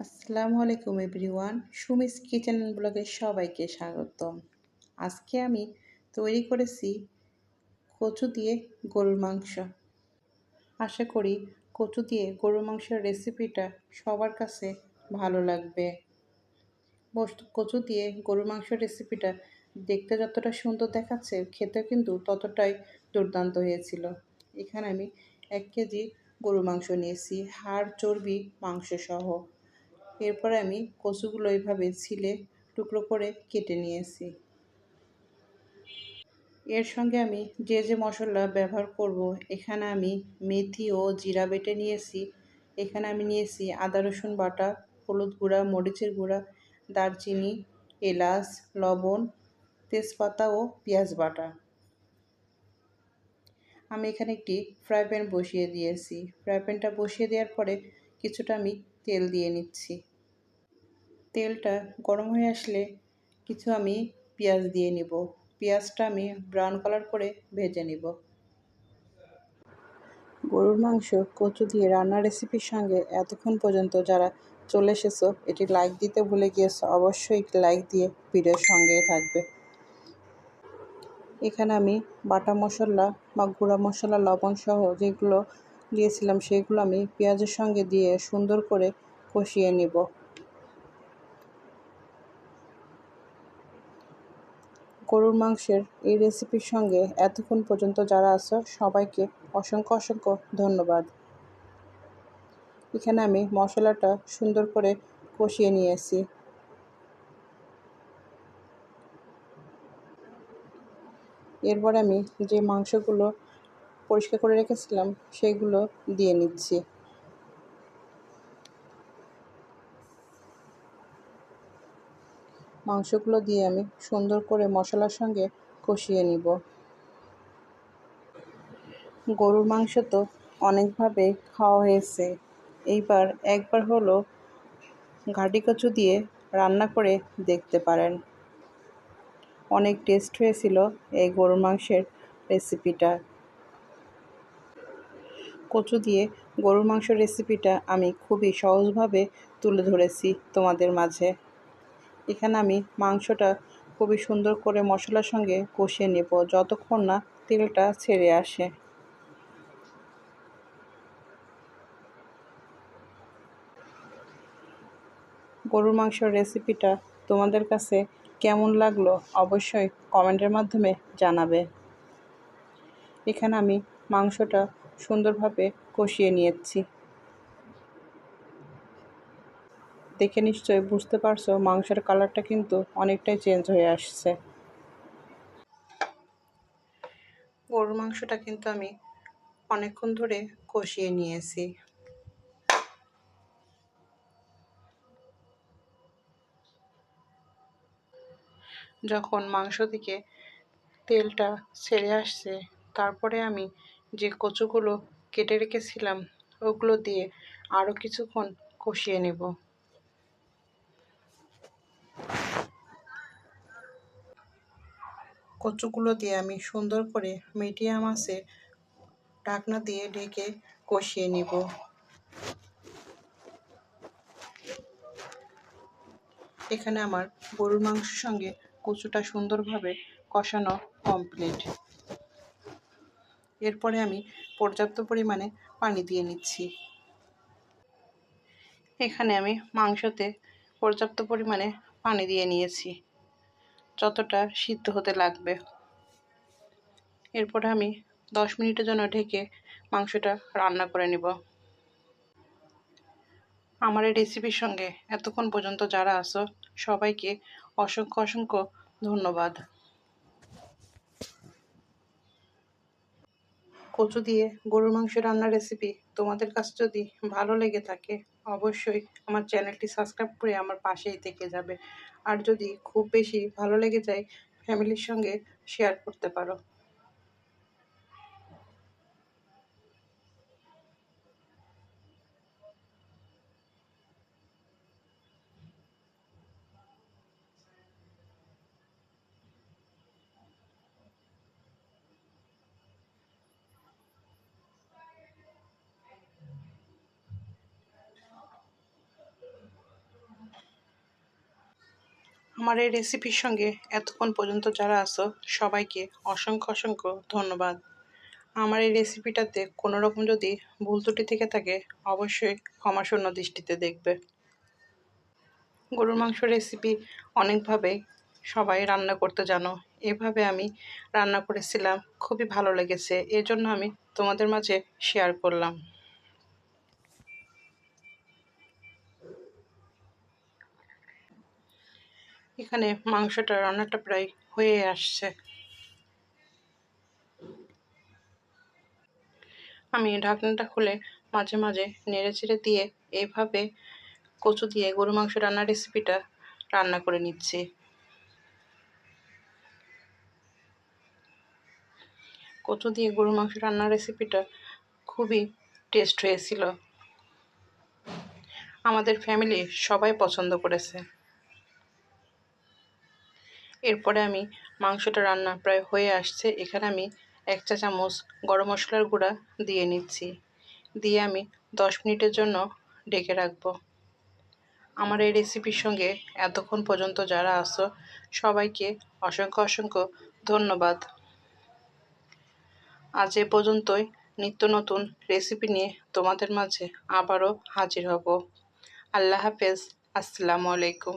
আসসালামু আলাইকুম everyone, Sumi's kitchen ব্লগে সবাইকে স্বাগতম। আজকে আমি তৈরি করেছি কচু দিয়ে গরুর মাংস। আশা করি কচু দিয়ে গরুর মাংসের রেসিপিটা সবার কাছে ভালো লাগবে। কচু দিয়ে গরুর মাংসের রেসিপিটা দেখতে যতটা সুন্দর দেখাচ্ছে, খেতে কিন্তু ততটাই দুর্দান্ত হয়েছিল। এখানে আমি 1 কেজি গরুর মাংস নিয়েছি, হাড় চর্বি মাংস সহ। এরপরে আমি কচুগুলো এইভাবে ছিলে টুকরো করে কেটে নিয়েছি। এর সঙ্গে আমি যে মশলা ব্যবহার করব, এখানে আমি মেথি ও জিরা বেটে নিয়েছি। এখানে আমি নিয়েছি আদা রসুন বাটা, হলুদ গুঁড়া, মরিচের গুঁড়া, দারচিনি, এলাচ, লবণ, তেজপাতা ও পেঁয়াজ বাটা। আমি এখানে একটি ফ্রাই প্যান বসিয়ে দিয়েছি। ফ্রাই প্যানটা বসিয়ে দেওয়ার পরে কিছুটা আমি তেল দিয়ে নিচ্ছি। তেলটা গরম হয়ে আসলে কিছু আমি পেঁয়াজ দিয়ে নিব। পেঁয়াজটা আমি ব্রাউন কালার করে ভেজে নিব। গরুর মাংস কচু দিয়ে রান্নার রেসিপির সঙ্গে এতক্ষণ পর্যন্ত যারা চলে এসেছো, এটি লাইক দিতে ভুলে গিয়েছো, অবশ্যই লাইক দিয়ে ভিডিওর সঙ্গেই থাকবে। এখানে আমি বাটা মশলা বা গুঁড়া মশলা, লবণ সহ যেগুলো দিয়েছিলাম সেগুলো আমি পেঁয়াজের সঙ্গে দিয়ে সুন্দর করে কষিয়ে নিব। গরুর মাংসের এই রেসিপির সঙ্গে এতক্ষণ পর্যন্ত যারা আছো সবাইকে অসংখ্য অসংখ্য ধন্যবাদ। এখানে আমি মশলাটা সুন্দর করে কষিয়ে নিয়েছি। এরপর আমি যে মাংসগুলো পরিষ্কার করে রেখেছিলাম সেগুলো দিয়ে নিচ্ছি। মাংসগুলো দিয়ে আমি সুন্দর করে মশলার সঙ্গে কষিয়ে নিব। গরুর মাংস তো অনেকভাবে খাওয়া হয়েছে, এইবার একবার হলো ঘাটি কচু দিয়ে রান্না করে দেখতে পারেন। অনেক টেস্ট হয়েছিল এই গরুর মাংসের রেসিপিটা। কচু দিয়ে গরুর মাংসের রেসিপিটা আমি খুবই সহজভাবে তুলে ধরেছি তোমাদের মাঝে। এখানে আমি মাংসটা খুবই সুন্দর করে মশলার সঙ্গে কষিয়ে নেব যতক্ষণ না তেলটা ছেড়ে আসে। গরুর মাংসের রেসিপিটা তোমাদের কাছে কেমন লাগলো অবশ্যই কমেন্টের মাধ্যমে জানাবে। এখানে আমি মাংসটা সুন্দরভাবে কষিয়ে নিয়েছি। দেখে নিশ্চয়ই বুঝতে পারছো মাংসের কালারটা কিন্তু অনেকটাই চেঞ্জ হয়ে আসছে। গরুর মাংসটা কিন্তু আমি অনেকক্ষণ ধরে কষিয়ে নিয়েছি। যখন মাংস থেকে তেলটা ছেড়ে আসছে, তারপরে আমি যে কচুগুলো কেটে রেখেছিলাম ওগুলো দিয়ে আরও কিছুক্ষণ কষিয়ে নেব। কচুগুলো দিয়ে আমি সুন্দর করে মিডিয়াম আঁচে ঢাকনা দিয়ে ঢেকে কষিয়ে নিব। এখানে আমার গরুর মাংসের সঙ্গে কচুটা সুন্দরভাবে কষানো কমপ্লিট। এরপরে আমি পর্যাপ্ত পরিমাণে পানি দিয়ে নিচ্ছি। এখানে আমি মাংসতে পর্যাপ্ত পরিমাণে পানি দিয়ে নিয়েছি, যতটা সিদ্ধ হতে লাগবে। এরপরে আমি 10 মিনিটের জন্য ঢেকে মাংসটা রান্না করে নেব। আমার এই রেসিপির সঙ্গে এতক্ষণ পর্যন্ত যারা আছো সবাইকে অসংখ্য অসংখ্য ধন্যবাদ। কচু দিয়ে গরুর মাংস রান্নার রেসিপি তোমাদের কাছে যদি ভালো লেগে থাকে অবশ্যই আমার চ্যানেলটি সাবস্ক্রাইব করে আমার পাশেই থেকে যাবে। আর যদি খুব বেশি ভালো লেগে যায় ফ্যামিলির সঙ্গে শেয়ার করতে পারো। আমার এই রেসিপির সঙ্গে এতক্ষণ পর্যন্ত যারা আছো সবাইকে অসংখ্য অসংখ্য ধন্যবাদ। আমার এই রেসিপিটাতে কোনো রকম যদি ভুল ত্রুটি থেকে থাকে অবশ্যই ক্ষমাশূন্য দৃষ্টিতে দেখবে। গরুর মাংস রেসিপি অনেকভাবে সবাই রান্না করতে জানো, এভাবে আমি রান্না করেছিলাম, খুবই ভালো লেগেছে, এর জন্য আমি তোমাদের মাঝে শেয়ার করলাম। এখানে মাংসটা রান্নাটা প্রায় হয়ে আসছে। আমি ঢাকনাটা খুলে মাঝে মাঝে নেড়ে চেড়ে দিয়ে এইভাবে কচু দিয়ে গরু মাংস রান্নার রেসিপিটা রান্না করে নিচ্ছি। কচু দিয়ে গরু মাংস রান্নার রেসিপিটা খুবই টেস্ট হয়েছিল, আমাদের ফ্যামিলি সবাই পছন্দ করেছে। এরপরে আমি মাংসটা রান্না প্রায় হয়ে আসছে, এখানে আমি 1 চা চামচ গরম মশলার গুঁড়া দিয়ে নিচ্ছি, দিয়ে আমি 10 মিনিটের জন্য ঢেকে রাখবো। আমার এই রেসিপির সঙ্গে এতক্ষণ পর্যন্ত যারা আছো সবাইকে অসংখ্য অসংখ্য ধন্যবাদ। আজ এ পর্যন্তই, নিত্য নতুন রেসিপি নিয়ে তোমাদের মাঝে আবারও হাজির হব। আল্লাহ হাফেজ, আসসালামু আলাইকুম।